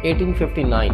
1859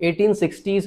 1860s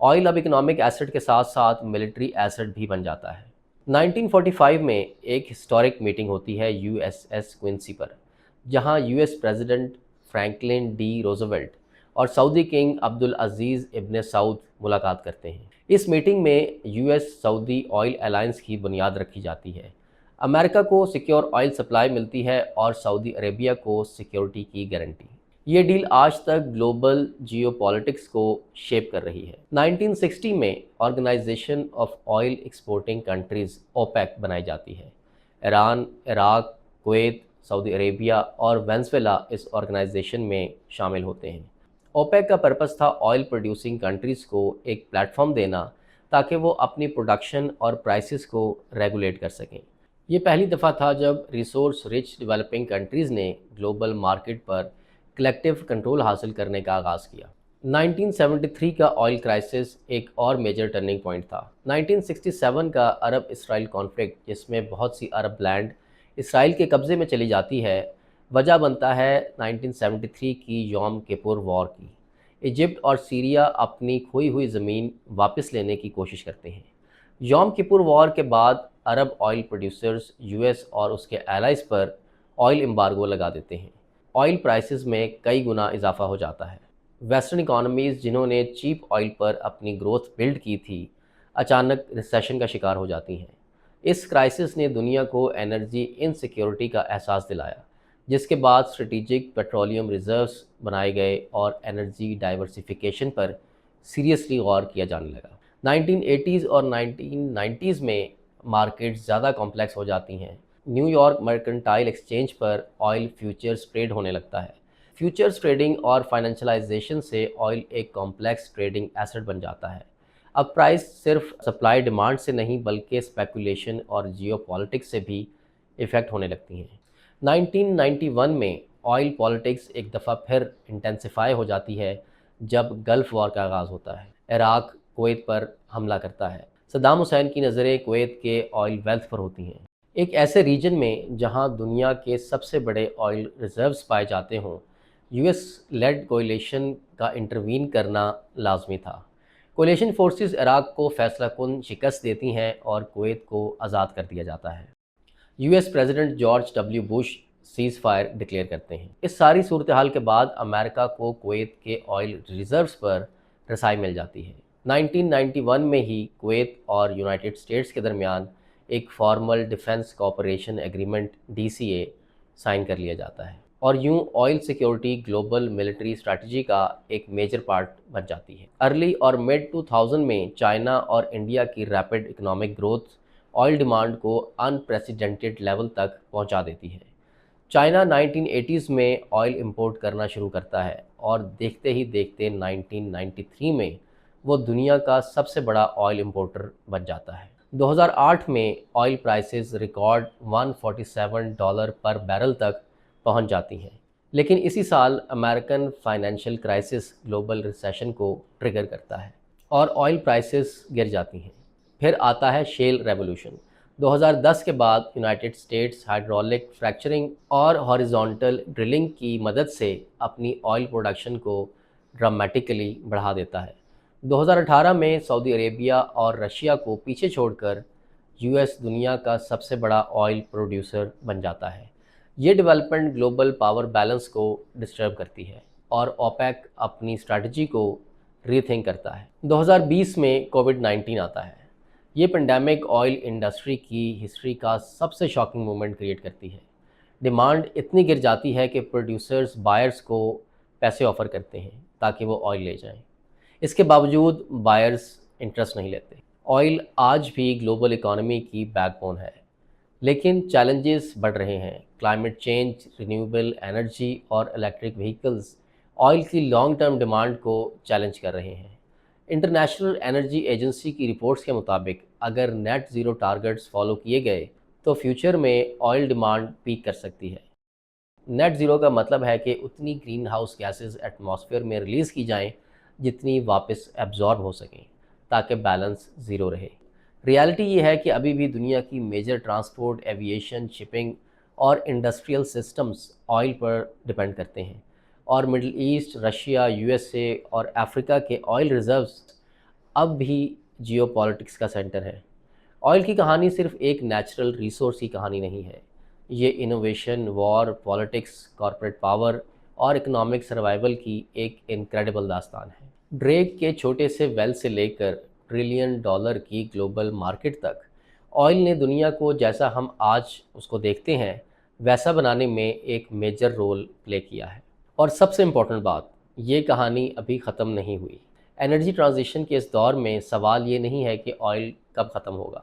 oil اب economic asset کے ساتھ ساتھ ملٹری ایسٹ بھی بن جاتا ہے۔ 1945 میں ایک ہسٹورک میٹنگ ہوتی ہے یو ایس ایس کوئنسی پر، جہاں U S president Franklin D Roosevelt اور سعودی کنگ عبدالعزیز ابن سعود ملاقات کرتے ہیں۔ اس میٹنگ میں یو ایس سعودی آئل الائنس کی بنیاد رکھی جاتی ہے۔ امریکہ کو سیکیور آئل سپلائی ملتی ہے اور سعودی عربیہ کو سیکیورٹی کی گارنٹی۔ یہ ڈیل آج تک گلوبل جیو پالیٹکس کو شیپ کر رہی ہے۔ 1960 میں organisation of oil exporting countries OPEC بنائی جاتی ہے۔ Iran, Iraq, Kuwait, Saudi Arabia اور وینزویلا اس آرگنائزیشن میں شامل ہوتے ہیں۔ اوپیک کا پرپس تھا آئل پروڈیوسنگ کنٹریز کو ایک پلیٹ فارم دینا تاکہ وہ اپنی پروڈکشن اور پرائسز کو ریگولیٹ کر سکیں۔ یہ پہلی دفعہ تھا جب ریسورس رچ ڈیولپنگ کنٹریز نے گلوبل مارکیٹ پر کلیکٹیو کنٹرول حاصل کرنے کا آغاز کیا۔ 1973 کا آئل کرائسس ایک اور میجر ٹرننگ پوائنٹ تھا۔ 1967 کا عرب اسرائیل کانفلکٹ، جس میں بہت سی عرب لینڈ اسرائیل کے قبضے میں چلی جاتی ہے، وجہ بنتا ہے 1973 کی یوم کپور وار کی۔ ایجپٹ اور سیریا اپنی کھوئی ہوئی زمین واپس لینے کی کوشش کرتے ہیں۔ یوم کپور وار کے بعد عرب آئل پروڈیوسرز یو ایس اور اس کے الائز پر آئل امبارگو لگا دیتے ہیں۔ آئل پرائسز میں کئی گنا اضافہ ہو جاتا ہے۔ ویسٹرن اکانومیز جنہوں نے چیپ آئل پر اپنی گروتھ بلڈ کی تھی، اچانک ریسیشن کا شکار ہو جاتی ہیں۔ اس کرائسس نے دنیا کو انرجی انسیکیورٹی کا احساس دلایا، جس کے بعد اسٹریٹجک پیٹرولیم ریزروز بنائے گئے اور انرجی ڈائیورسیفیکیشن پر سیریسلی غور کیا جانے لگا۔ 1980s اور 1990s میں مارکیٹس زیادہ کمپلیکس ہو جاتی ہیں۔ نیو یارک مرکنٹائل ایکسچینج پر آئل فیوچرز ٹریڈ ہونے لگتا ہے۔ فیوچرز ٹریڈنگ اور فائنینشلائزیشن سے آئل ایک کمپلیکس ٹریڈنگ ایسٹ بن جاتا ہے۔ اب پرائس صرف سپلائی ڈیمانڈ سے نہیں بلکہ اسپیکولیشن اور جیو پالیٹکس سے بھی افیکٹ ہونے لگتی ہیں۔ 1991 میں آئل پالیٹکس ایک دفعہ پھر انٹینسیفائی ہو جاتی ہے جب گلف وار کا آغاز ہوتا ہے۔ عراق کویت پر حملہ کرتا ہے۔ صدام حسین کی نظریں کویت کے آئل ویلتھ پر ہوتی ہیں۔ ایک ایسے ریجن میں جہاں دنیا کے سب سے بڑے آئل ریزروز پائے جاتے ہوں، یو ایس لیڈ کولیشن کا انٹروین کرنا لازمی تھا۔ کولیشن فورسز عراق کو فیصلہ کن شکست دیتی ہیں اور کویت کو آزاد کر دیا جاتا ہے۔ U S president George W Bush cease fire declare کرتے ہیں۔ اس ساری صورتحال کے بعد امریکہ کو کویت کے آئل ریزروز پر رسائی مل جاتی ہے۔ 1991 میں ہی کویت اور یونائٹڈ اسٹیٹس کے درمیان ایک formal defence cooperation agreement DCA sign کر لیا جاتا ہے، اور یوں oil security global military strategy کا ایک میجر پارٹ بن جاتی ہے۔ ارلی اور مڈ 2000 میں چائنا اور انڈیا کی rapid economic growth oil demand کو انپریسیڈنٹڈ لیول تک پہنچا دیتی ہے۔ چائنا 1980s میں آئل امپورٹ کرنا شروع کرتا ہے اور دیکھتے ہی دیکھتے 1993 میں وہ دنیا کا سب سے بڑا آئل امپورٹر بن جاتا ہے۔ 2008 میں آئل پرائسز ریکارڈ $147 پر بیرل تک پہنچ جاتی ہیں، لیکن اسی سال American financial crisis global recession کو ٹریگر کرتا ہے اور آئل پرائسز گر جاتی ہیں۔ پھر آتا ہے شیل ریولوشن۔ 2010 کے بعد یونائٹڈ اسٹیٹس ہائیڈرولک فریکچرنگ اور ہاریزونٹل ڈرلنگ کی مدد سے اپنی آئل پروڈکشن کو ڈرامیٹیکلی بڑھا دیتا ہے۔ 2018 میں سعودی عربیہ اور رشیا کو پیچھے چھوڑ کر یو ایس دنیا کا سب سے بڑا آئل پروڈیوسر بن جاتا ہے۔ یہ ڈیولپمنٹ گلوبل پاور بیلنس کو ڈسٹرب کرتی ہے اور اوپیک اپنی اسٹریٹجی کو ری تھنک کرتا ہے۔ 2020 میں کووڈ-19 آتا ہے۔ یہ پینڈیمک آئل انڈسٹری کی ہسٹری کا سب سے شاکنگ مومنٹ کریٹ کرتی ہے۔ ڈیمانڈ اتنی گر جاتی ہے کہ پروڈیوسرز بائرز کو پیسے آفر کرتے ہیں تاکہ وہ آئل لے جائیں۔ اس کے باوجود بائرز انٹرسٹ نہیں لیتے۔ آئل آج بھی گلوبل اکانومی کی بیک بون ہے، لیکن چیلنجز بڑھ رہے ہیں۔ کلائمیٹ چینج، رینیویبل انرجی اور الیکٹرک وہیکلز آئل کی لانگ ٹرم ڈیمانڈ کو چیلنج کر رہے ہیں۔ انٹرنیشنل انرجی ایجنسی کی رپورٹس کے مطابق اگر نیٹ زیرو ٹارگٹس فالو کیے گئے تو فیوچر میں آئل ڈیمانڈ پیک کر سکتی ہے۔ نیٹ زیرو کا مطلب ہے کہ اتنی گرین ہاؤس گیسز ایٹماسفیئر میں ریلیز کی جائیں جتنی واپس ایبزارب ہو سکیں تاکہ بیلنس زیرو رہے۔ ریالٹی یہ ہے کہ ابھی بھی دنیا کی میجر ٹرانسپورٹ، ایویشن، شپنگ اور انڈسٹریل سسٹمز آئل پر ڈیپینڈ کرتے ہیں، اور مڈل ایسٹ، رشیا، USA اور افریقہ کے آئل ریزروز اب بھی جیو پالیٹکس کا سینٹر ہے۔ آئل کی کہانی صرف ایک نیچرل ریسورس کی کہانی نہیں ہے، یہ انوویشن، وار، پالیٹکس، کارپوریٹ پاور اور اکنامک سروائیول کی ایک انکریڈبل داستان ہے۔ ڈریک کے چھوٹے سے ویل سے لے کر ٹریلین ڈالر کی گلوبل مارکیٹ تک، آئل نے دنیا کو جیسا ہم آج اس کو دیکھتے ہیں ویسا بنانے میں ایک میجر رول پلے کیا ہے۔ اور سب سے امپورٹنٹ بات، یہ کہانی ابھی ختم نہیں ہوئی۔ انرجی ٹرانزیشن کے اس دور میں سوال یہ نہیں ہے کہ آئل کب ختم ہوگا،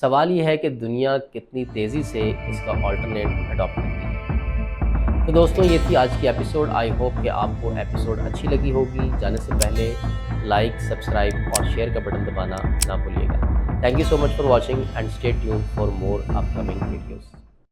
سوال یہ ہے کہ دنیا کتنی تیزی سے اس کا آلٹرنیٹ اڈاپٹ کرتی ہے۔ تو دوستوں، یہ تھی آج کی ایپیسوڈ۔ آئی ہوپ کہ آپ کو ایپیسوڈ اچھی لگی ہوگی۔ جانے سے پہلے لائک، سبسکرائب اور شیئر کا بٹن دبانا نہ بھولیے گا۔ Thank you so much for watching and stay tuned for more upcoming videos.